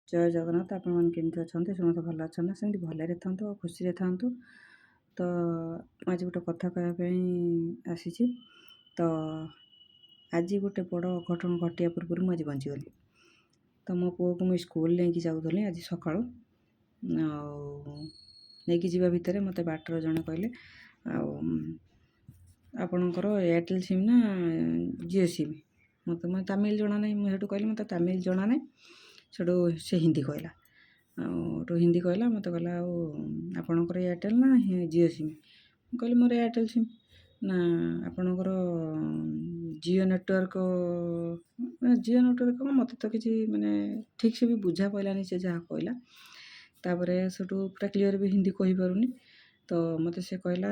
जय जगन्नाथ आपण मैंने केमती अच्छा समस्त भल अच्छा सेमती भलरे था खुशी था। तो आज गोटे कथा कहवाई आसी तो आज गोटे बड़ अघटन घटिया पूर्व मुझे बचीगली। तो मो पुओ को मुझे स्कूल लेकिन जाऊली आज सका नहीं जावा भितर मत बाटर जड़े कहले आपणकर एयरटेल सिम ना जिओ सिम मत मैं तमिल जना ना मुझे कहली मत तमिल जना ना सेठू से हिंदी कहला हिंदी कहला मत कहला आपणकर एयरटेल ना जिओ सिम कहली मोर एयरटेल सिम ना आपणकर जिओ नेटवर्क मत तो किसी माने ठीक से भी बुझा पाइलानी से जहाँ कहला तापर सेठू पूरा क्लीयर भी हिंदी कही पारुनी। तो मत से कहला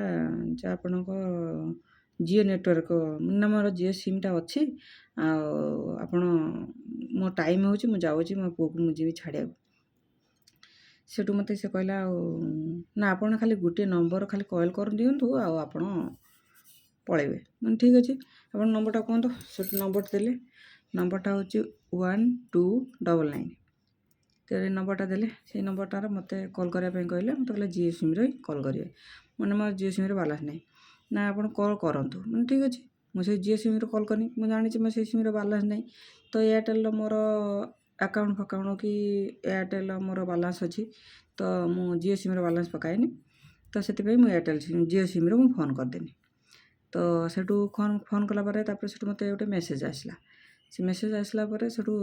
जे आपणक जिओ नेटवर्क ना मोर जिओ सिमटा अच्छी आपण मो टाइम हो जाऊँगी मो पुओ को मुझे छाड़िया सेठू मत से कहला ना आप खाली गोटे नंबर खाली कॉल कर दिंतु आप पलैबे मैंने ठीक अच्छे आप नंबरटा कहतु से नंबर देले नंबरटा हूँ 1299 तो नंबरटा देले से नंबरटार मत कॉल करने कहले मत कहले जिओ सिम रे कॉल करेंगे मैंने मोर जिओ सिम बालान्स नहीं ना आप कॉल करूँ मैंने ठीक अच्छे मुझे जिओ सिम कॉल करनी मुझे जानी मुझे सिम बालान्स नहीं। तो एयरटेल मोर अकाउंट फकाउंट कि एयरटेल मोर बालान्स अच्छी तो मु जिओ सिम बालान्स पकाएनि तो से एयरटेल सिम जिओ सिम रे फोन करदेनी। तो सेठू फोन कलापर मत गोटे मेसेज आसला से मेसेज आसला सेठू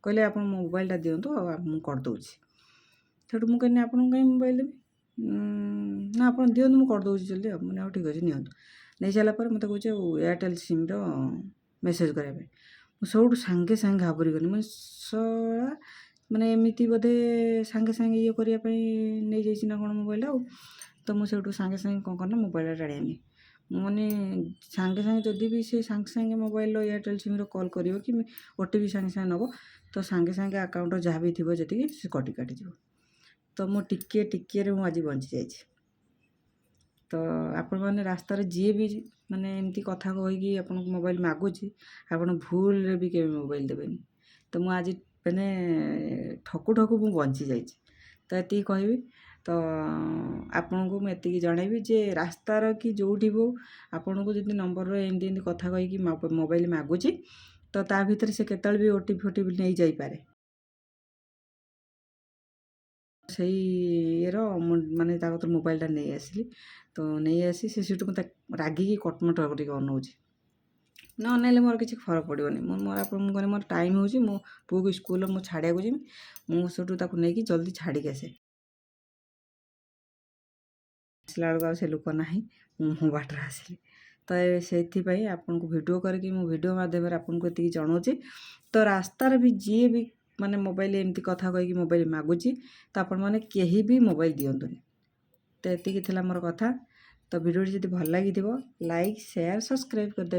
कहले आप मोबाइलटा दिंतु मुझे करदे सेठू मुझे कहनी आपको कहीं मोबाइल देवी ना आप दिंतु मुझे करदे जल्दी मैंने ठीक अच्छे नि नहीं सारापर मत कहे एयरटेल सिम मेसेज करने सब सांगे सांगे घाबरी गली मैं सला मैंने एमती बोधे सांगे सांगे ये करने नहीं जाइए ना कौन मोबाइल तो मुझे सांगे सांगे कौन करना मोबाइल टाणी मैंने सांगे सांगे जदि भी से सांगे सांगे मोबाइल एयरटेल सिम कॉल कर कि ओटीपी सांगे सांगे नब तो सांगे सांगे अकाउंट जहाँ भी थी जी से कटी काटिज तो मो टिके टिके आज बंची जाइए। तो आपण मैंने रास्तार जी भी माने एमती कथा कहीकि आप मोबाइल मागुच आप भूल भी के मोबाइल देवेनि तो मुझे आज मैंने ठकु ठकु मु बंची जाइए। तो ये कहबी तो आपन को मुझे जनइबी जे रास्तार कि जोठी भी आपन को जब नंबर एमती एमती कथा कहीकि मोबाइल मागुच तो ता भीतर से केतल भी ओटीपी फोटीपी नहीं जाई पारे से माने मोबाइलटा नहीं आसली तो नहीं आसी से सीटू मत रागिकी कटमट टे अनाऊँच ना अनैले मोर किसी फरक पड़ोनी मोर मोर टाइम हो मो पुओ को स्कूल मुझे छाड़िया जी मुझे नहीं जल्दी छाड़ी आसे आसला बेलू से लोक ना मो बाटर आसली। तो से आपन को वीडियो करके मो वीडियो माध्यम आपको ये जनाऊँगी। तो रास्तार भी जी भी माने मोबाइल एमती कथा कहीकि मोबाइल मागुच तो आपण मैंने कहीं भी मोबाइल दिंतुनि। तो ये मोर कथा। तो वीडियो जब भल लगी लाइक शेयर सब्सक्राइब करदे।